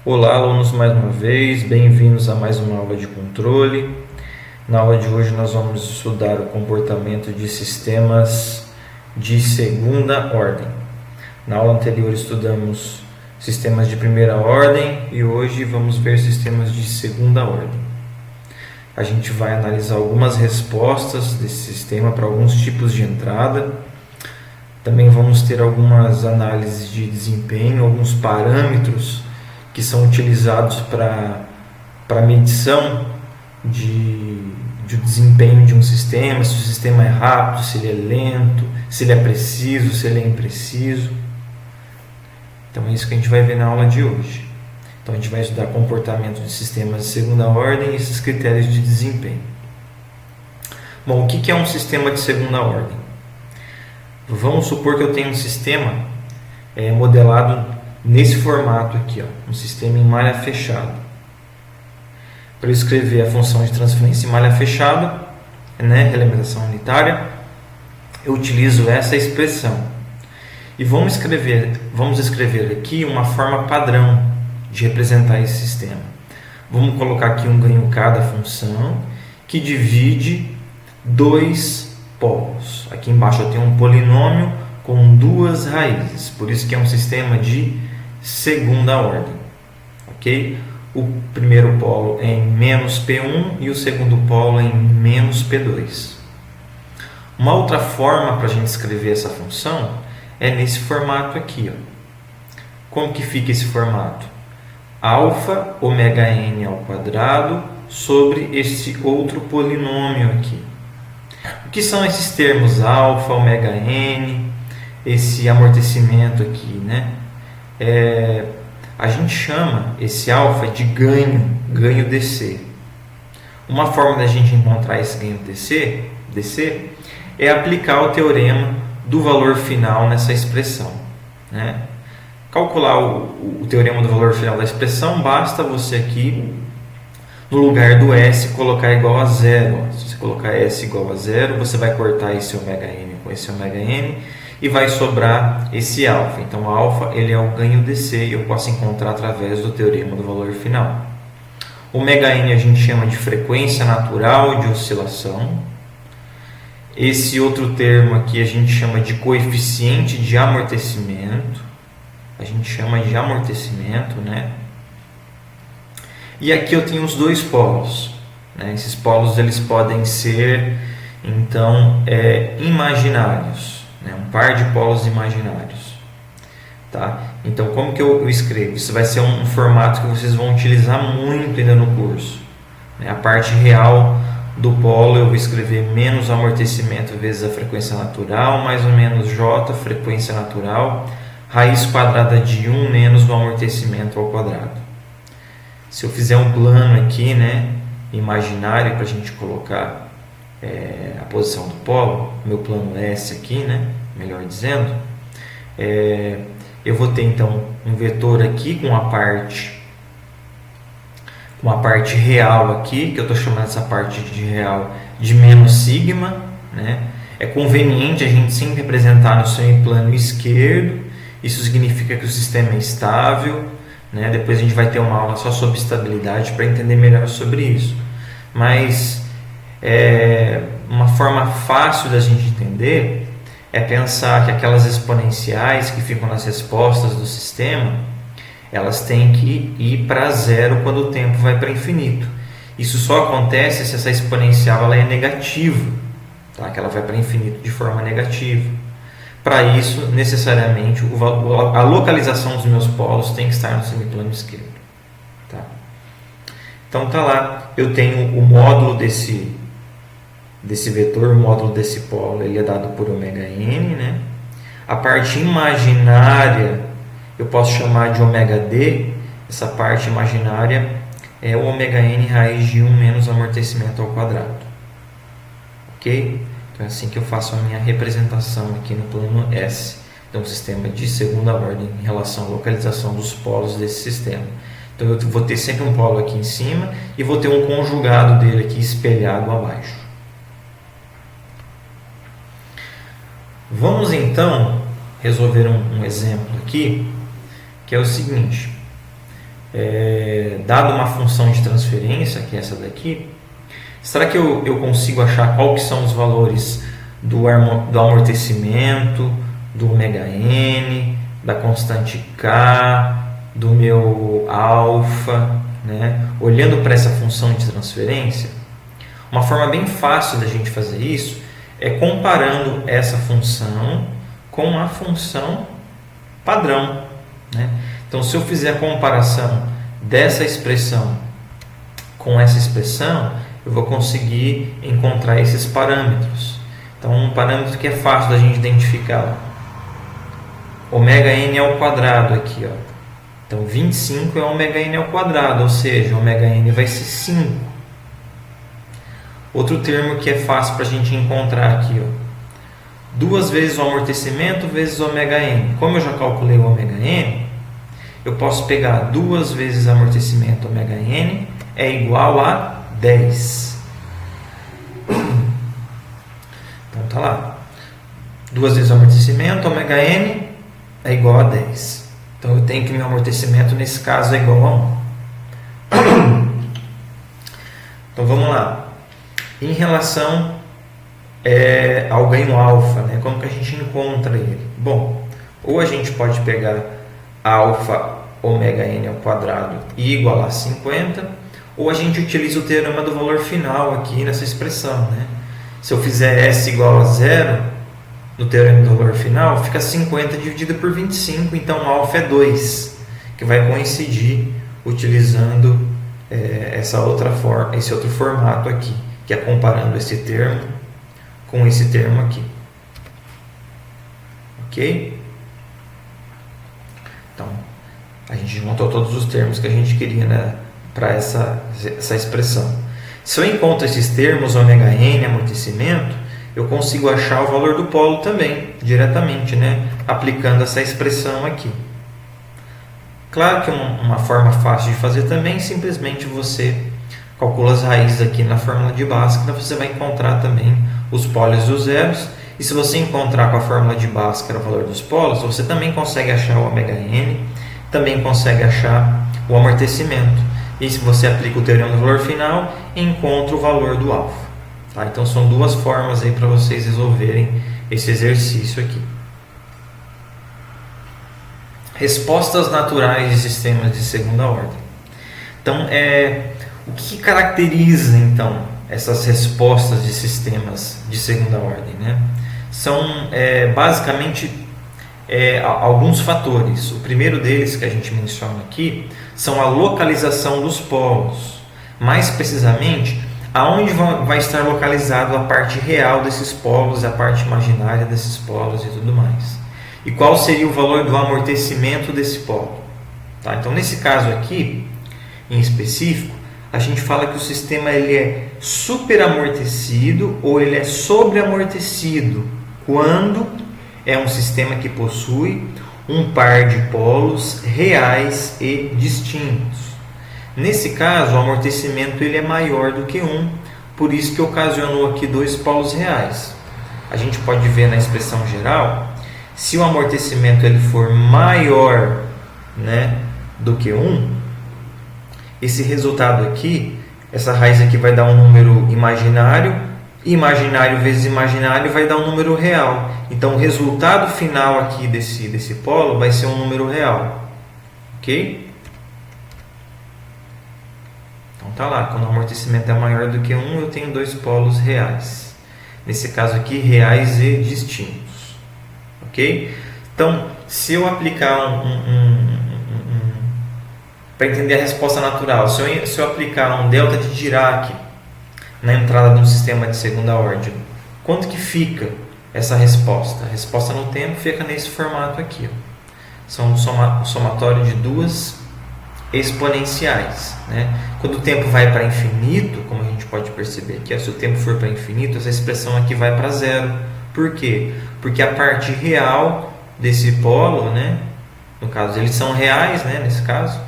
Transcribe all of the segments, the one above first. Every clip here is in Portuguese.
Olá, alunos, mais uma vez, bem-vindos a mais uma aula de controle. Na aula de hoje nós vamos estudar o comportamento de sistemas de segunda ordem. Na aula anterior estudamos sistemas de primeira ordem e hoje vamos ver sistemas de segunda ordem. A gente vai analisar algumas respostas desse sistema para alguns tipos de entrada. Também vamos ter algumas análises de desempenho, alguns parâmetros que são utilizados para medição de desempenho de um sistema, se o sistema é rápido, se ele é lento, se ele é preciso, se ele é impreciso. Então é isso que a gente vai ver na aula de hoje. Então a gente vai estudar comportamento de sistemas de segunda ordem e esses critérios de desempenho. Bom, o que é um sistema de segunda ordem? Vamos supor que eu tenho um sistema modelado nesse formato aqui, um sistema em malha fechada. Para eu escrever a função de transferência em malha fechada, relimitação unitária, eu utilizo essa expressão. E vamos escrever aqui uma forma padrão de representar esse sistema. Vamos colocar aqui um ganho K da função que divide dois polos. Aqui embaixo eu tenho um polinômio com duas raízes, por isso que é um sistema de segunda ordem, ok? O primeiro polo é em menos P1 e o segundo polo é em menos P2. Uma outra forma para a gente escrever essa função é nesse formato aqui. Como que fica esse formato? Alfa ômega n ao quadrado sobre esse outro polinômio aqui. O que são esses termos alfa, ômega n, esse amortecimento aqui, a gente chama esse alfa de ganho DC. Uma forma da gente encontrar esse ganho DC é aplicar o teorema do valor final nessa expressão. Calcular o teorema do valor final da expressão, basta você aqui, no lugar do S, colocar igual a zero. Se você colocar S igual a zero, você vai cortar esse ômega n com esse ômega n, e vai sobrar esse alfa. Então, o alfa ele é o ganho DC e eu posso encontrar através do teorema do valor final. Ômega n a gente chama de frequência natural de oscilação. Esse outro termo aqui a gente chama de coeficiente de amortecimento. A gente chama de amortecimento, E aqui eu tenho os dois polos. Esses polos eles podem ser, então, imaginários. Um par de polos imaginários. Tá? Então, como que eu escrevo? Isso vai ser um formato que vocês vão utilizar muito ainda no curso. A parte real do polo eu vou escrever menos amortecimento vezes a frequência natural, mais ou menos J, frequência natural, raiz quadrada de 1 menos o amortecimento ao quadrado. Se eu fizer um plano aqui, imaginário, para a gente colocar a posição do polo, meu plano S aqui, melhor dizendo, eu vou ter então um vetor aqui com a parte real aqui, que eu estou chamando essa parte de real de menos sigma, É conveniente a gente sempre representar no semiplano esquerdo, isso significa que o sistema é estável, Depois a gente vai ter uma aula só sobre estabilidade para entender melhor sobre isso, mas uma forma fácil da gente entender é pensar que aquelas exponenciais que ficam nas respostas do sistema, elas têm que ir para zero quando o tempo vai para infinito. Isso só acontece se essa exponencial ela é negativa, que ela vai para infinito de forma negativa. Para isso, necessariamente, a localização dos meus polos tem que estar no semiplano esquerdo. Tá? Então, lá, eu tenho o módulo desse vetor, o módulo desse polo, ele é dado por ômega n. A parte imaginária, eu posso chamar de ômega d. Essa parte imaginária é o ômega n raiz de 1 menos amortecimento ao quadrado. Ok? Então é assim que eu faço a minha representação aqui no plano S. Então, um sistema de segunda ordem em relação à localização dos polos desse sistema. Então, eu vou ter sempre um polo aqui em cima e vou ter um conjugado dele aqui espelhado abaixo. Vamos então resolver um exemplo aqui, que é o seguinte. dado uma função de transferência, que é essa daqui, será que eu consigo achar qual que são os valores do amortecimento, do ômega-n, da constante K, do meu alfa, né? Olhando para essa função de transferência? Uma forma bem fácil da gente fazer isso é comparando essa função com a função padrão, né? Então, se eu fizer a comparação dessa expressão com essa expressão, eu vou conseguir encontrar esses parâmetros. Então, um parâmetro que é fácil da gente identificar. Ômega-n ao quadrado aqui, ó. Então, 25 é ômega-n ao quadrado, ou seja, ômega-n vai ser 5. Outro termo que é fácil para a gente encontrar aqui, ó. 2 vezes o amortecimento vezes o ômega-n. Como eu já calculei o ômega-n, eu posso pegar 2 vezes amortecimento ômega-n é igual a 10. Então, tá lá. 2 vezes o amortecimento ômega-n é igual a 10. Então, eu tenho que meu amortecimento, nesse caso, é igual a 1. Então, vamos lá. Em relação ao ganho alfa, né? Como que a gente encontra ele? Bom, ou a gente pode pegar alfa ômega-n ao quadrado e igualar a 50, ou a gente utiliza o teorema do valor final aqui nessa expressão, né? Se eu fizer S igual a 0, no teorema do valor final, fica 50 dividido por 25, então alfa é 2, que vai coincidir utilizando esse outro formato aqui, que é comparando esse termo com esse termo aqui. Ok? Então, a gente montou todos os termos que a gente queria, né, para essa expressão. Se eu encontro esses termos, ômega-n, amortecimento, eu consigo achar o valor do polo também, diretamente, né, aplicando essa expressão aqui. Claro que uma forma fácil de fazer também, simplesmente você calcula as raízes aqui na fórmula de Bhaskara, você vai encontrar também os polos e os zeros. E se você encontrar com a fórmula de Bhaskara o valor dos polos, você também consegue achar o ômega-n, também consegue achar o amortecimento. E se você aplica o teorema do valor final, encontra o valor do alfa. Tá? Então são duas formas aí para vocês resolverem esse exercício aqui. Respostas naturais de sistemas de segunda ordem. Então, o que caracteriza então essas respostas de sistemas de segunda ordem, né? São basicamente alguns fatores. O primeiro deles que a gente menciona aqui são a localização dos polos. Mais precisamente, aonde vai estar localizado a parte real desses polos, a parte imaginária desses polos e tudo mais. E qual seria o valor do amortecimento desse polo? Tá? Então, nesse caso aqui, em específico, a gente fala que o sistema ele é superamortecido ou ele é sobreamortecido quando é um sistema que possui um par de polos reais e distintos. Nesse caso, o amortecimento ele é maior do que 1, por isso que ocasionou aqui 2 polos reais. A gente pode ver na expressão geral, se o amortecimento ele for maior, né, do que 1, esse resultado aqui, essa raiz aqui vai dar um número imaginário, e imaginário vezes imaginário vai dar um número real. Então, o resultado final aqui desse polo vai ser um número real. Ok? Então, tá lá. Quando o amortecimento é maior do que 1, eu tenho 2 polos reais. Nesse caso aqui, reais e distintos. Ok? Então, se eu aplicar para entender a resposta natural, se eu aplicar um delta de Dirac na entrada de um sistema de segunda ordem, quanto que fica essa resposta? A resposta no tempo fica nesse formato aqui. Ó. São um somatório de duas exponenciais. Né? Quando o tempo vai para infinito, como a gente pode perceber aqui, ó, se o tempo for para infinito, essa expressão aqui vai para zero. Por quê? Porque a parte real desse polo, né, no caso, eles são reais, né, nesse caso,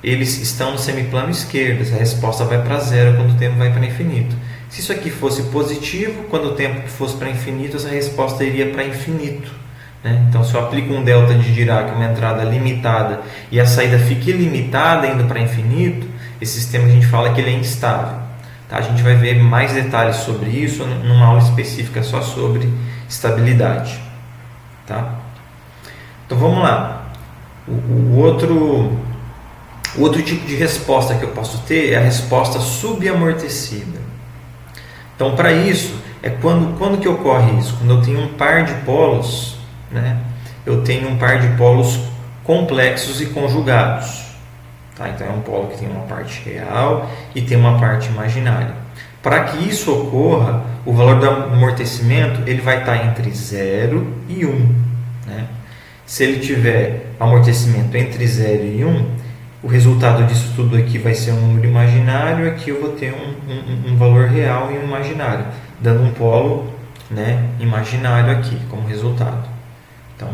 eles estão no semiplano esquerdo. Essa resposta vai para zero quando o tempo vai para infinito. Se isso aqui fosse positivo, quando o tempo fosse para infinito, essa resposta iria para infinito. né? Então, se eu aplico um delta de Dirac, uma entrada limitada, e a saída fica ilimitada indo para infinito, esse sistema a gente fala que ele é instável. Tá? A gente vai ver mais detalhes sobre isso numa aula específica só sobre estabilidade. Tá? Então vamos lá. O outro tipo de resposta que eu posso ter é a resposta subamortecida. Então, para isso, é quando que ocorre isso? Quando eu tenho um par de polos, né? Eu tenho um par de polos complexos e conjugados. Tá? Então, é um polo que tem uma parte real e tem uma parte imaginária. Para que isso ocorra, o valor do amortecimento ele vai estar entre 0 e 1. Né? Se ele tiver amortecimento entre 0 e 1, o resultado disso tudo aqui vai ser um número imaginário, aqui eu vou ter um valor real e um imaginário, dando um polo, né, imaginário aqui como resultado. Então,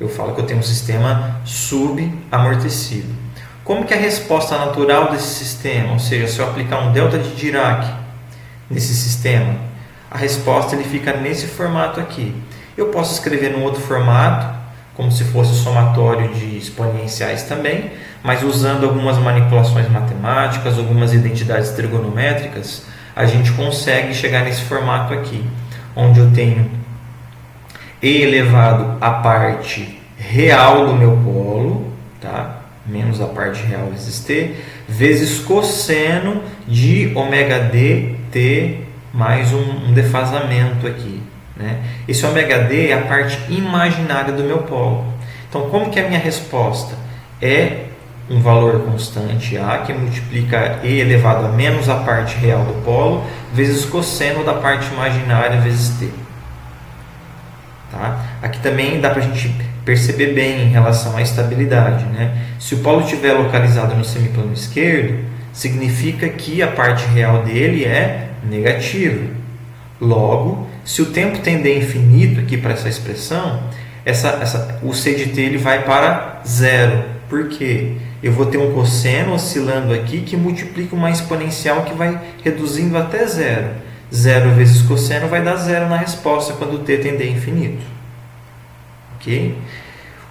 eu falo que eu tenho um sistema subamortecido. Como que é a resposta natural desse sistema? Ou seja, se eu aplicar um delta de Dirac nesse sistema, a resposta ele fica nesse formato aqui. Eu posso escrever num outro formato, como se fosse somatório de exponenciais também, mas usando algumas manipulações matemáticas, algumas identidades trigonométricas, a gente consegue chegar nesse formato aqui, onde eu tenho e elevado a parte real do meu polo, tá? Menos a parte real vezes t, vezes cosseno de ômega d t mais um defasamento aqui. Né? Esse ômega d é a parte imaginária do meu polo. Então, como que é a minha resposta? É um valor constante A que multiplica e elevado a menos a parte real do polo vezes cosseno da parte imaginária vezes t. Tá? Aqui também dá para a gente perceber bem em relação à estabilidade. Né? Se o polo estiver localizado no semiplano esquerdo, significa que a parte real dele é negativa. Logo, se o tempo tender a infinito aqui para essa expressão, o c de t ele vai para zero. Por quê? Eu vou ter um cosseno oscilando aqui que multiplica uma exponencial que vai reduzindo até zero. Zero vezes cosseno vai dar zero na resposta quando o t tender a infinito. Ok?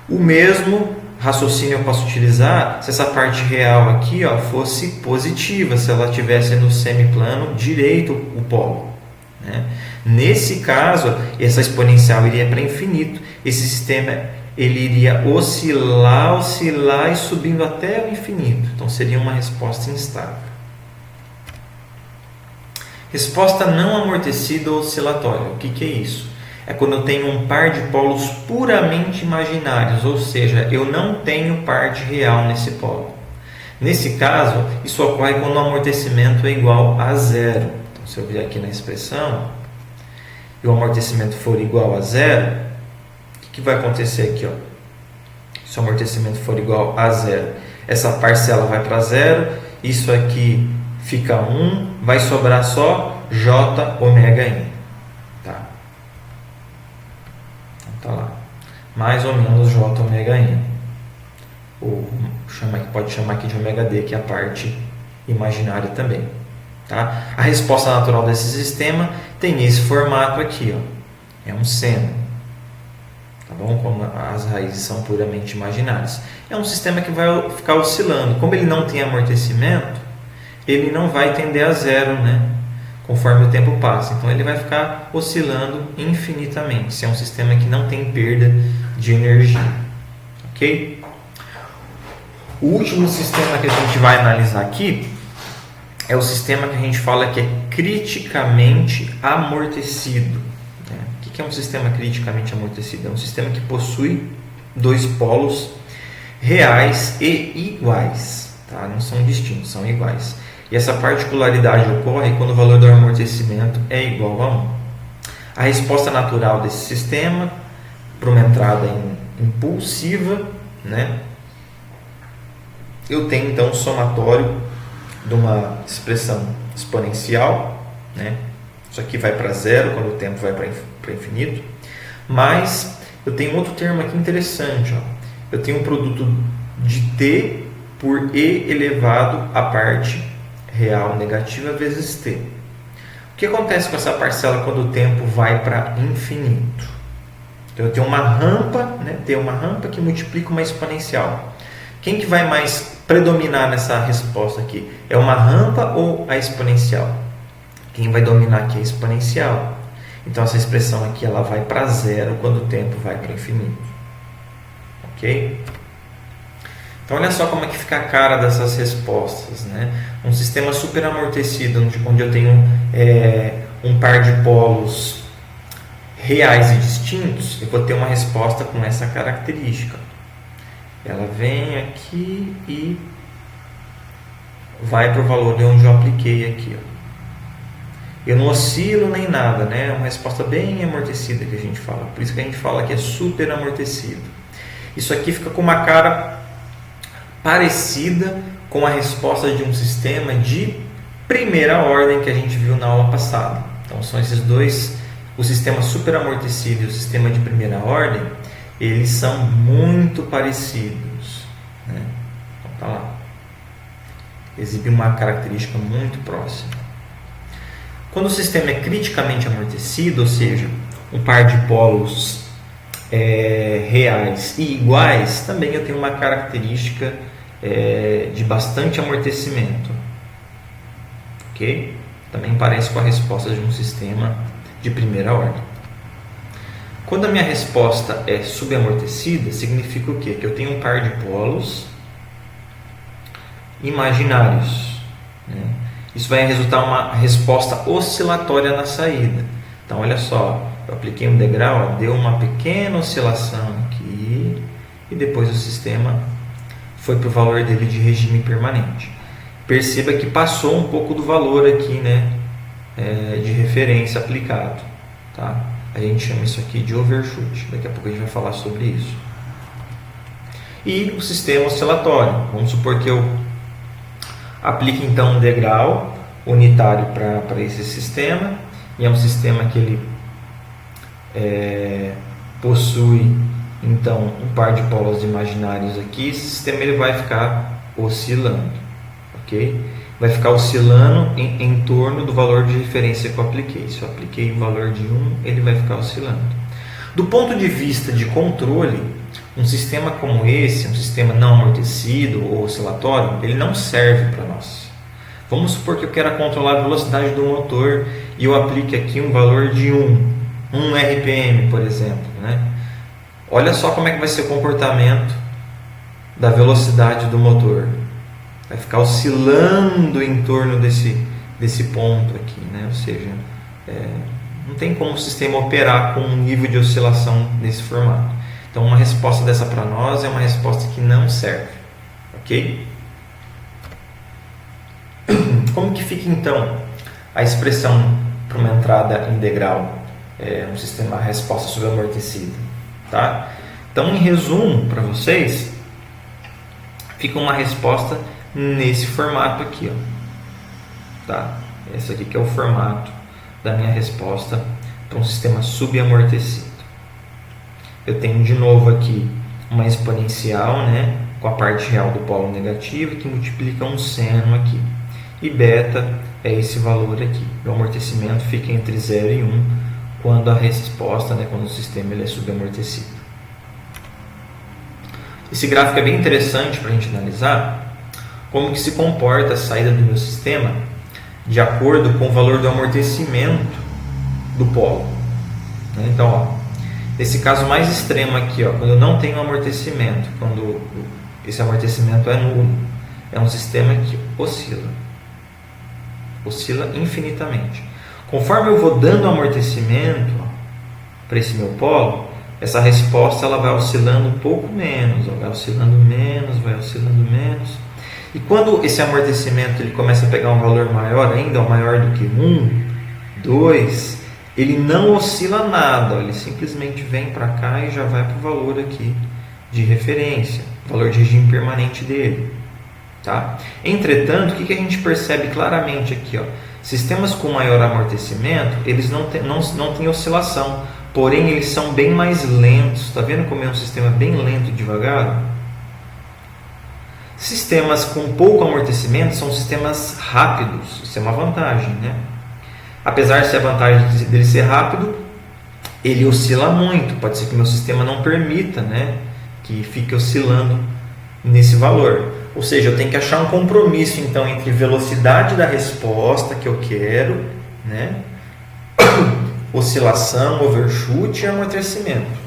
O mesmo raciocínio eu posso utilizar se essa parte real aqui fosse positiva, se ela estivesse no semiplano direito o polo. Né? Nesse caso, essa exponencial iria para infinito. Esse sistema ele iria oscilar e subindo até o infinito. Então, seria uma resposta instável. Resposta não amortecida ou oscilatória. O que é isso? É quando eu tenho um par de polos puramente imaginários, ou seja, eu não tenho parte real nesse polo. Nesse caso, isso ocorre quando o amortecimento é igual a zero. Então, se eu vier aqui na expressão e o amortecimento for igual a zero, o que vai acontecer aqui? Se o amortecimento for igual a zero, essa parcela vai para zero, isso aqui fica 1, vai sobrar só j ômega n. Tá? Então, tá lá. Mais ou menos j ômega n. Ou pode chamar aqui de ômega d, que é a parte imaginária também. Tá? A resposta natural desse sistema tem esse formato aqui. É um seno. Tá bom? Como as raízes são puramente imaginárias. É um sistema que vai ficar oscilando. Como ele não tem amortecimento, ele não vai tender a zero, né? Conforme o tempo passa. Então, ele vai ficar oscilando infinitamente. Se é um sistema que não tem perda de energia. Ok? O último sistema que a gente vai analisar aqui é o sistema que a gente fala que é criticamente amortecido. O que é um sistema criticamente amortecido? É um sistema que possui dois polos reais e iguais. Tá? Não são distintos, são iguais. E essa particularidade ocorre quando o valor do amortecimento é igual a 1. A resposta natural desse sistema, para uma entrada impulsiva, né? Eu tenho então um somatório de uma expressão exponencial, né? Isso aqui vai para zero quando o tempo vai para infinito. Mas eu tenho outro termo aqui interessante. Eu tenho um produto de t por e elevado à parte real negativa vezes t. O que acontece com essa parcela quando o tempo vai para infinito? Então eu tenho uma rampa, né? Tenho uma rampa que multiplica uma exponencial. Quem que vai mais predominar nessa resposta aqui? É uma rampa ou a exponencial? Quem vai dominar aqui é a exponencial. Então essa expressão aqui ela vai para zero quando o tempo vai para o infinito. Ok? Então olha só como é que fica a cara dessas respostas, né? Um sistema super amortecido, onde eu tenho um par de polos reais e distintos, eu vou ter uma resposta com essa característica. Ela vem aqui e vai para o valor de onde eu apliquei aqui. Ó. Eu não oscilo nem nada, né? É uma resposta bem amortecida que a gente fala. Por isso que a gente fala que é super amortecido. Isso aqui fica com uma cara parecida com a resposta de um sistema de primeira ordem que a gente viu na aula passada. Então são esses dois, o sistema super amortecido e o sistema de primeira ordem, eles são muito parecidos, né? Então tá lá. Exibe uma característica muito próxima. Quando o sistema é criticamente amortecido, ou seja, um par de polos reais e iguais, também eu tenho uma característica de bastante amortecimento. Ok? Também parece com a resposta de um sistema de primeira ordem. Quando a minha resposta é subamortecida, significa o quê? Que eu tenho um par de polos imaginários, né? Isso vai resultar uma resposta oscilatória na saída. Então, olha só, eu apliquei um degrau, deu uma pequena oscilação aqui e depois o sistema foi para o valor dele de regime permanente. Perceba que passou um pouco do valor aqui, né, de referência aplicado. Tá? A gente chama isso aqui de overshoot. Daqui a pouco a gente vai falar sobre isso. E o sistema oscilatório. Vamos supor que eu aplique então um degrau unitário para esse sistema. E é um sistema que ele possui então um par de polos imaginários aqui. Esse sistema ele vai ficar oscilando, ok? Vai ficar oscilando em torno do valor de referência que eu apliquei. Se eu apliquei o valor de 1, ele vai ficar oscilando. Do ponto de vista de controle, um sistema como esse, um sistema não amortecido ou oscilatório, ele não serve para nós. Vamos supor que eu quero controlar a velocidade do motor e eu aplique aqui um valor de 1 RPM, por exemplo, né? Olha só como é que vai ser o comportamento da velocidade do motor. Vai ficar oscilando em torno desse ponto aqui, né? Ou seja, não tem como o sistema operar com um nível de oscilação nesse formato. Então, uma resposta dessa para nós é uma resposta que não serve, ok? Como que fica então a expressão para uma entrada integral, um sistema resposta subamortecida, tá? Então, em resumo para vocês, fica uma resposta nesse formato aqui, ó, tá? Esse aqui que é o formato da minha resposta para um sistema subamortecido. Eu tenho de novo aqui uma exponencial, né, com a parte real do polo negativo que multiplica um seno aqui. E beta é esse valor aqui. O amortecimento fica entre 0 e 1 quando a resposta, né, quando o sistema ele é subamortecido. Esse gráfico é bem interessante para a gente analisar como que se comporta a saída do meu sistema de acordo com o valor do amortecimento do polo. Então, ó, nesse caso mais extremo aqui, ó, quando eu não tenho amortecimento, quando esse amortecimento é nulo, é um sistema que oscila infinitamente. Conforme eu vou dando amortecimento para esse meu polo, essa resposta ela vai oscilando um pouco menos, vai oscilando menos. E quando esse amortecimento ele começa a pegar um valor maior ainda, ou maior do que 1, 2, ele não oscila nada, ele simplesmente vem para cá e já vai para o valor aqui de referência, valor de regime permanente dele. Tá? Entretanto, o que a gente percebe claramente aqui? Ó, sistemas com maior amortecimento, eles não têm oscilação, porém eles são bem mais lentos. Está vendo como é um sistema bem lento e devagar? Sistemas com pouco amortecimento são sistemas rápidos, isso é uma vantagem, né? Apesar de ser a vantagem dele ser rápido, ele oscila muito, pode ser que meu sistema não permita, né, que fique oscilando nesse valor. Ou seja, eu tenho que achar um compromisso então entre velocidade da resposta que eu quero, né, oscilação, overshoot e amortecimento.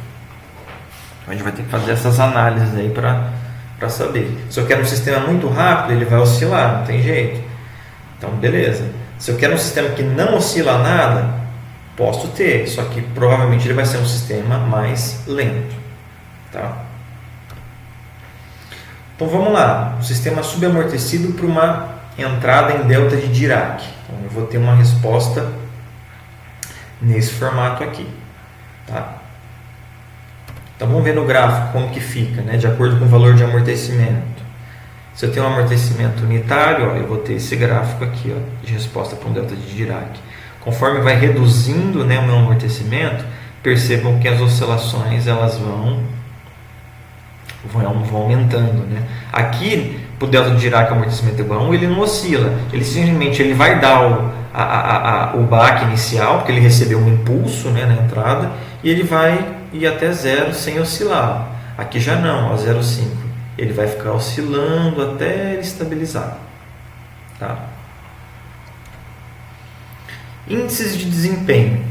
A gente vai ter que fazer essas análises aí para saber. Se eu quero um sistema muito rápido, ele vai oscilar, não tem jeito. Então, beleza. Se eu quero um sistema que não oscila nada, posso ter, só que provavelmente ele vai ser um sistema mais lento. Tá? Então vamos lá, um sistema subamortecido para uma entrada em delta de Dirac. Então, eu vou ter uma resposta nesse formato aqui. Tá? Então vamos ver no gráfico como que fica, né, de acordo com o valor de amortecimento. Se eu tenho um amortecimento unitário, ó, eu vou ter esse gráfico aqui, ó, de resposta para um delta de Dirac. Conforme vai reduzindo, né, o meu amortecimento, percebam que as oscilações elas vão aumentando, né? Aqui, para o delta de Dirac amortecimento igual a 1, ele não oscila. Ele simplesmente ele vai dar o baque inicial, porque ele recebeu um impulso, né, na entrada, e ele vai ir até 0 sem oscilar. Aqui já não, a 0,5. Ele vai ficar oscilando até ele estabilizar. Tá? Índices de desempenho.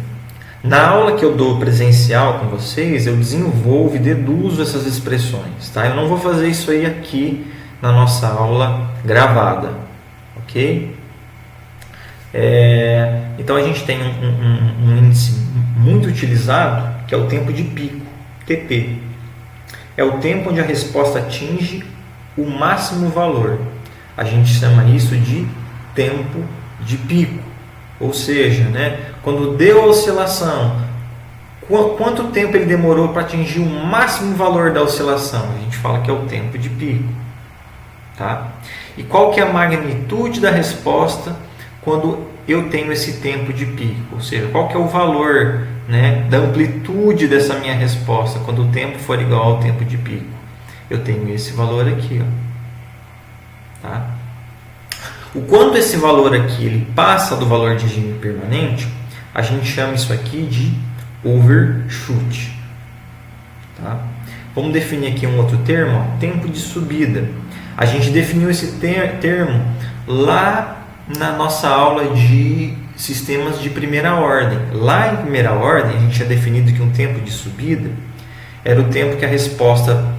Na aula que eu dou presencial com vocês, eu desenvolvo e deduzo essas expressões. Tá? Eu não vou fazer isso aí aqui na nossa aula gravada. Ok? Então a gente tem um índice muito utilizado, que é o tempo de pico, TP. É o tempo onde a resposta atinge o máximo valor. A gente chama isso de tempo de pico. Ou seja, né, quando deu a oscilação, quanto tempo ele demorou para atingir o máximo valor da oscilação? A gente fala que é o tempo de pico. Tá? E qual que é a magnitude da resposta quando eu tenho esse tempo de pico? Ou seja, qual que é o valor, né, da amplitude dessa minha resposta quando o tempo for igual ao tempo de pico? Eu tenho esse valor aqui, ó. Tá? O quanto esse valor aqui ele passa do valor de regime permanente, a gente chama isso aqui de overshoot. Tá? Vamos definir aqui um outro termo, ó, tempo de subida. A gente definiu esse termo lá na nossa aula de sistemas de primeira ordem. Lá em primeira ordem, a gente tinha definido que um tempo de subida era o tempo que a resposta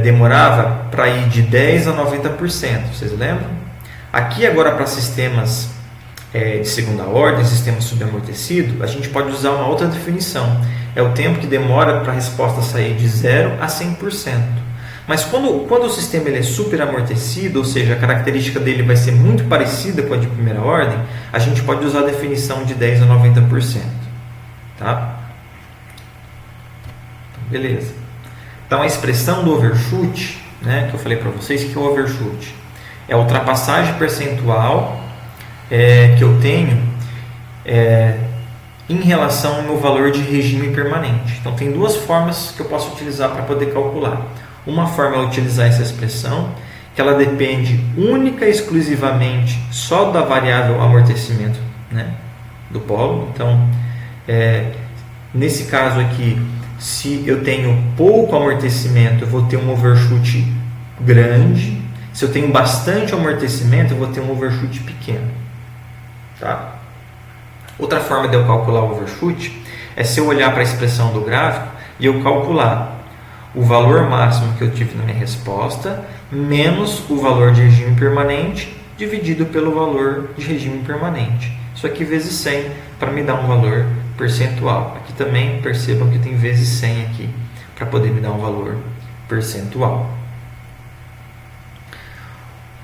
demorava para ir de 10% a 90%. Vocês lembram? Aqui agora para sistemas de segunda ordem, sistema subamortecido, a gente pode usar uma outra definição. É o tempo que demora para a resposta sair de 0% a 100%. Mas quando o sistema ele é super amortecido, ou seja, a característica dele vai ser muito parecida com a de primeira ordem, a gente pode usar a definição de 10% a 90%. Tá? Beleza. Então a expressão do overshoot, né, que eu falei para vocês, que é o overshoot? É a ultrapassagem percentual que eu tenho em relação ao meu valor de regime permanente. Então tem duas formas que eu posso utilizar para poder calcular. Uma forma é utilizar essa expressão, que ela depende única e exclusivamente só da variável amortecimento, né, do polo. Então, nesse caso aqui, se eu tenho pouco amortecimento, eu vou ter um overshoot grande. Se eu tenho bastante amortecimento, eu vou ter um overshoot pequeno. Tá? Outra forma de eu calcular o overshoot é se eu olhar para a expressão do gráfico e eu calcular o valor máximo que eu tive na minha resposta menos o valor de regime permanente dividido pelo valor de regime permanente. Isso aqui vezes 100 para me dar um valor percentual. Aqui também percebam que tem vezes 100 aqui para poder me dar um valor percentual.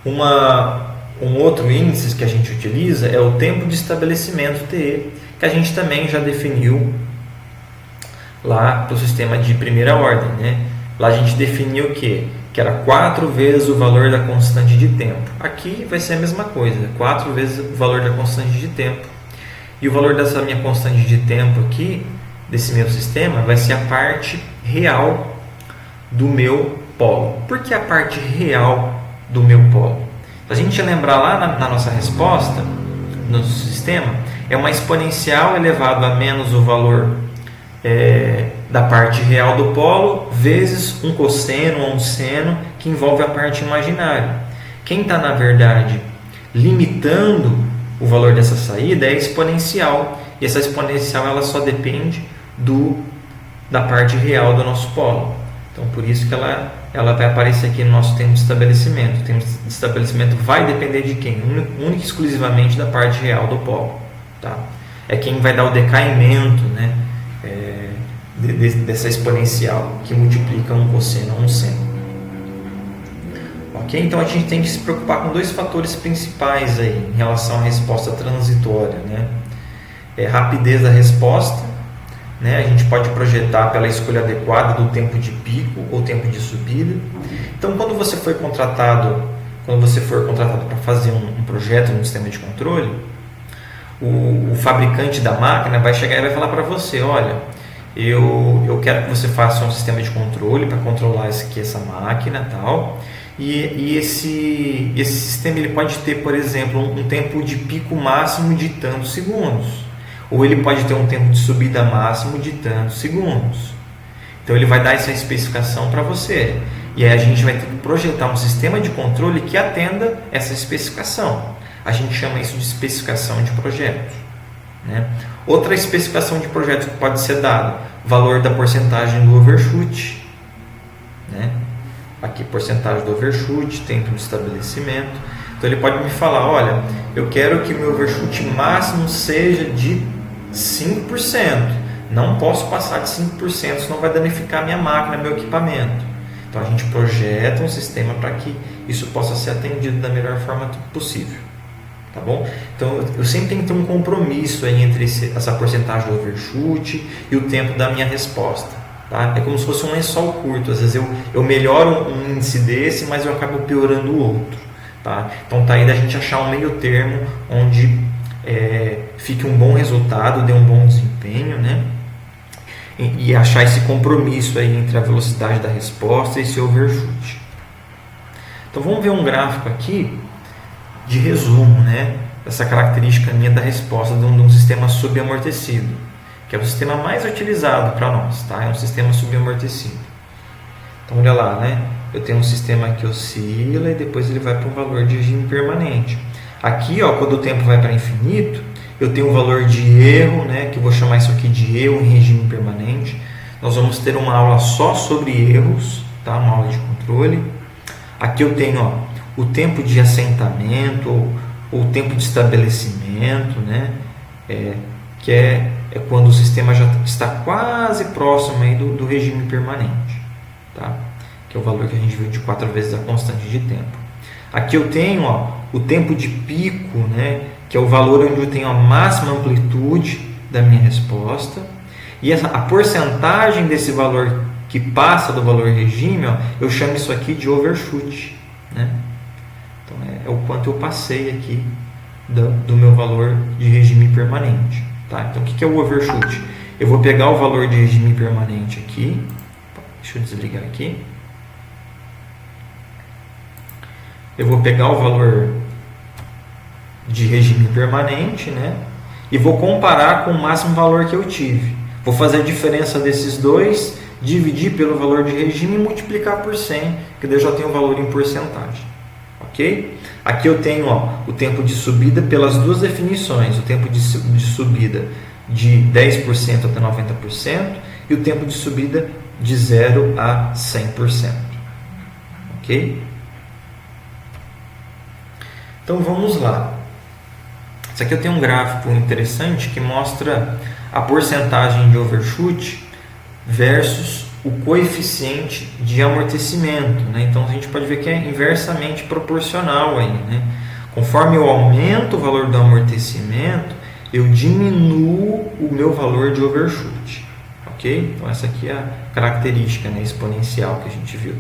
Um outro índice que a gente utiliza é o tempo de estabelecimento TE, que a gente também já definiu lá para o sistema de primeira ordem, né? Lá a gente definiu o quê? Que era 4 vezes o valor da constante de tempo. Aqui vai ser a mesma coisa, 4 vezes o valor da constante de tempo. E o valor dessa minha constante de tempo aqui, desse meu sistema, vai ser a parte real do meu polo. Por que a parte real do meu polo? Se a gente lembrar lá na nossa resposta, no sistema, é uma exponencial elevado a menos o valor da parte real do polo vezes um cosseno ou um seno que envolve a parte imaginária. Quem está, na verdade, limitando o valor dessa saída é a exponencial. E essa exponencial ela só depende da parte real do nosso polo. Então, por isso que ela vai aparecer aqui no nosso tempo de estabelecimento. O tempo de estabelecimento vai depender de quem? Única e exclusivamente da parte real do polo. Tá? É quem vai dar o decaimento, né, dessa exponencial que multiplica um cosseno ou um seno. Ok? Então a gente tem que se preocupar com dois fatores principais aí, em relação à resposta transitória. Né? Rapidez da resposta. Né? A gente pode projetar pela escolha adequada do tempo de pico ou tempo de subida. Então, quando você for contratado para fazer um projeto no sistema de controle, o fabricante da máquina vai chegar e vai falar para você: olha, eu quero que você faça um sistema de controle para controlar essa máquina, tal. E esse sistema ele pode ter, por exemplo, um tempo de pico máximo de tantos segundos. Ou ele pode ter um tempo de subida máximo de tantos segundos. Então ele vai dar essa especificação para você. E aí a gente vai ter que projetar um sistema de controle que atenda essa especificação. A gente chama isso de especificação de projeto. Né? Outra especificação de projeto que pode ser dada: valor da porcentagem do overshoot. Né? Aqui, porcentagem do overshoot, tempo de estabelecimento. Então ele pode me falar: olha, eu quero que o meu overshoot máximo seja de 5%. Não posso passar de 5%, senão vai danificar minha máquina, meu equipamento. Então a gente projeta um sistema para que isso possa ser atendido da melhor forma possível. Tá bom? Então eu sempre tenho que ter um compromisso aí entre essa porcentagem do overshoot e o tempo da minha resposta. Tá? É como se fosse um lençol curto. Às vezes eu melhoro um índice desse, mas eu acabo piorando o outro. Tá? Então tá aí da gente achar um meio termo onde fique um bom resultado, dê um bom desempenho, né? E achar esse compromisso aí entre a velocidade da resposta e esse overshoot. Então vamos ver um gráfico aqui de resumo, né? Essa característica minha da resposta de um sistema subamortecido, que é o sistema mais utilizado para nós, tá? É um sistema subamortecido. Então olha lá, né? Eu tenho um sistema que oscila e depois ele vai para um valor de regime permanente. Aqui, ó, quando o tempo vai para infinito, eu tenho um valor de erro, né, que eu vou chamar isso aqui de erro em regime permanente. Nós vamos ter uma aula só sobre erros, tá? Uma aula de controle. Aqui eu tenho, ó, o tempo de assentamento ou o tempo de estabelecimento, né, que é quando o sistema já está quase próximo aí do regime permanente, tá? Que é o valor que a gente viu de 4 vezes a constante de tempo. Aqui eu tenho, ó, o tempo de pico, né, que é o valor onde eu tenho a máxima amplitude da minha resposta. E a porcentagem desse valor que passa do valor regime, ó, eu chamo isso aqui de overshoot. Né? Então é o quanto eu passei aqui do meu valor de regime permanente. Tá? Então o que é o overshoot? Eu vou pegar o valor de regime permanente aqui. Deixa eu desligar aqui. Eu vou pegar o valor de regime permanente, né? E vou comparar com o máximo valor que eu tive. Vou fazer a diferença desses dois, dividir pelo valor de regime e multiplicar por 100, que daí eu já tenho o valor em porcentagem. Ok? Aqui eu tenho, ó, o tempo de subida pelas duas definições. O tempo de subida de 10% até 90% e o tempo de subida de 0 a 100%. Ok? Então vamos lá. Isso aqui eu tenho um gráfico interessante que mostra a porcentagem de overshoot versus o coeficiente de amortecimento. Né? Então a gente pode ver que é inversamente proporcional aí, né? Conforme eu aumento o valor do amortecimento, eu diminuo o meu valor de overshoot. Ok? Então essa aqui é a característica, né, exponencial que a gente viu.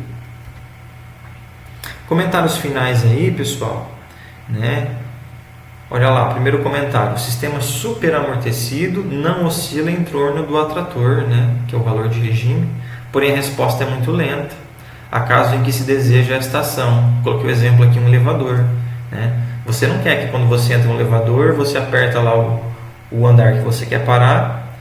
Comentários finais aí, pessoal. Né? Olha lá, primeiro comentário: o sistema superamortecido não oscila em torno do atrator, né, que é o valor de regime, porém a resposta é muito lenta, a caso em que se deseja a estação. Coloquei o exemplo aqui, um elevador. Né? Você não quer que quando você entra no elevador, você aperta lá o andar que você quer parar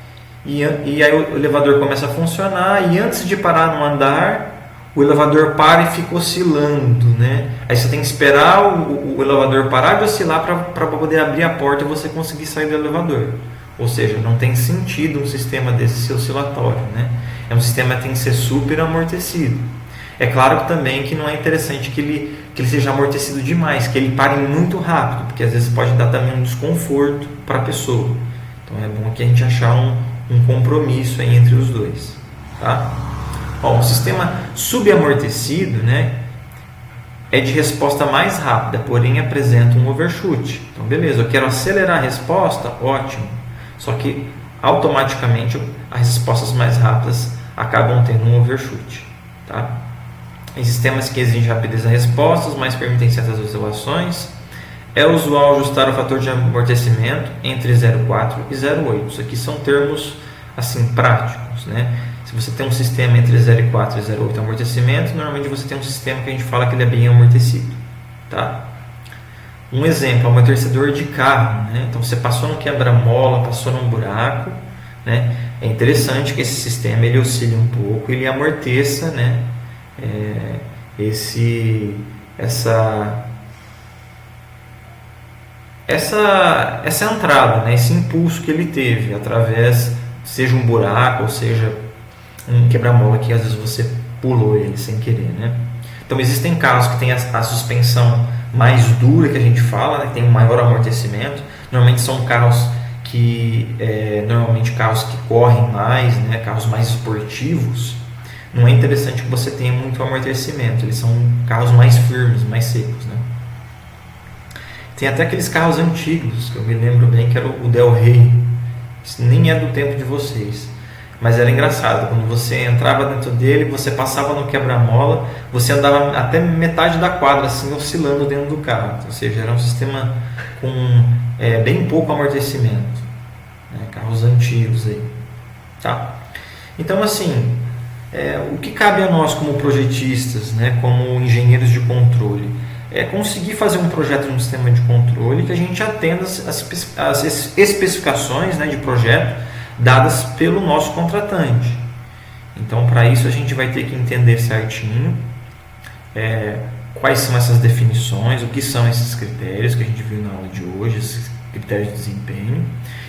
e aí o elevador começa a funcionar, e antes de parar no andar, o elevador para e fica oscilando, né? Aí você tem que esperar o elevador parar de oscilar para poder abrir a porta e você conseguir sair do elevador. Ou seja, não tem sentido um sistema desse ser oscilatório, né? É um sistema que tem que ser super amortecido. É claro também que não é interessante que ele seja amortecido demais, que ele pare muito rápido, porque às vezes pode dar também um desconforto para a pessoa. Então é bom que a gente achar um compromisso aí entre os dois, tá? Bom, o sistema subamortecido, né, é de resposta mais rápida, porém apresenta um overshoot. Então, beleza, eu quero acelerar a resposta, ótimo. Só que automaticamente as respostas mais rápidas acabam tendo um overshoot, tá? Em sistemas que exigem rapidez nas respostas, mas permitem certas oscilações, é usual ajustar o fator de amortecimento entre 0,4 e 0,8. Isso aqui são termos assim práticos, né? Se você tem um sistema entre 0,4 e 0,8 amortecimento, normalmente você tem um sistema que a gente fala que ele é bem amortecido, tá? Um exemplo, amortecedor de carro, né? Então você passou no quebra-mola, passou num buraco, né? É interessante que esse sistema ele oscile um pouco, ele amorteça, né? Essa entrada, né? Esse impulso que ele teve através, seja um buraco ou seja um quebra-mola que às vezes você pulou ele sem querer, né? Então existem carros que têm a suspensão mais dura, que a gente fala, né? Tem um maior amortecimento. Normalmente são carros carros que correm mais, né? Carros mais esportivos. Não é interessante que você tenha muito amortecimento. Eles são carros mais firmes, mais secos, né? Tem até aqueles carros antigos que eu me lembro bem, que era o Del Rey. Isso nem é do tempo de vocês. Mas era engraçado, quando você entrava dentro dele, você passava no quebra-mola, você andava até metade da quadra, assim, oscilando dentro do carro. Ou seja, era um sistema com bem pouco amortecimento, né? Carros antigos aí, tá? Então, assim, o que cabe a nós como projetistas, né, como engenheiros de controle, é conseguir fazer um projeto de um sistema de controle que a gente atenda as especificações, né, de projeto dadas pelo nosso contratante. Então, para isso a gente vai ter que entender certinho quais são essas definições, o que são esses critérios que a gente viu na aula de hoje, esses critérios de desempenho,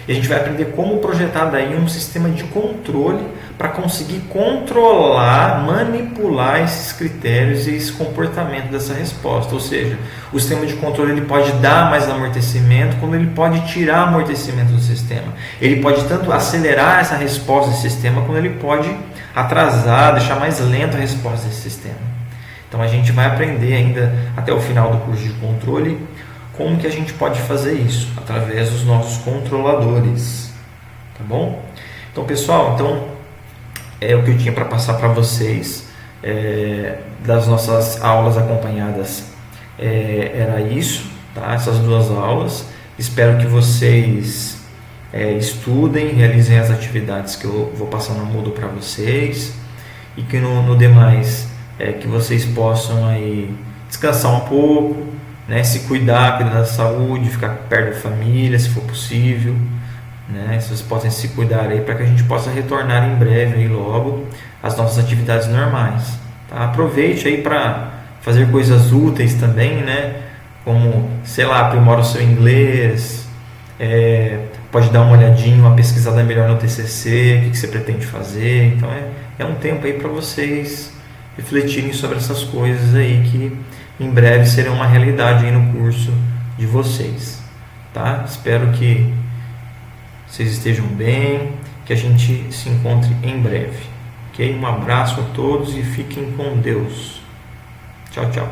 e a gente vai aprender como projetar daí um sistema de controle para conseguir controlar, manipular esses critérios e esse comportamento dessa resposta. Ou seja, o sistema de controle ele pode dar mais amortecimento, como ele pode tirar amortecimento do sistema. Ele pode tanto acelerar essa resposta desse sistema, como ele pode atrasar, deixar mais lenta a resposta desse sistema. Então a gente vai aprender ainda até o final do curso de controle como que a gente pode fazer isso através dos nossos controladores, tá bom? Então, pessoal, é o que eu tinha para passar para vocês das nossas aulas acompanhadas. Era isso, tá? Essas duas aulas. Espero que vocês estudem, realizem as atividades que eu vou passar no Moodle para vocês, e que no demais que vocês possam aí descansar um pouco, né? Se cuidar da saúde, ficar perto da família, se for possível, né? Se vocês podem se cuidar aí para que a gente possa retornar em breve aí logo às nossas atividades normais, tá? Aproveite aí para fazer coisas úteis também, né? Como, sei lá, aprimora o seu inglês, pode dar uma olhadinha, uma pesquisada melhor no TCC, o que você pretende fazer. Então é um tempo aí para vocês refletirem sobre essas coisas aí que em breve serão uma realidade aí no curso de vocês, tá? Espero que vocês estejam bem, que a gente se encontre em breve, ok? Um abraço a todos e fiquem com Deus. Tchau, tchau.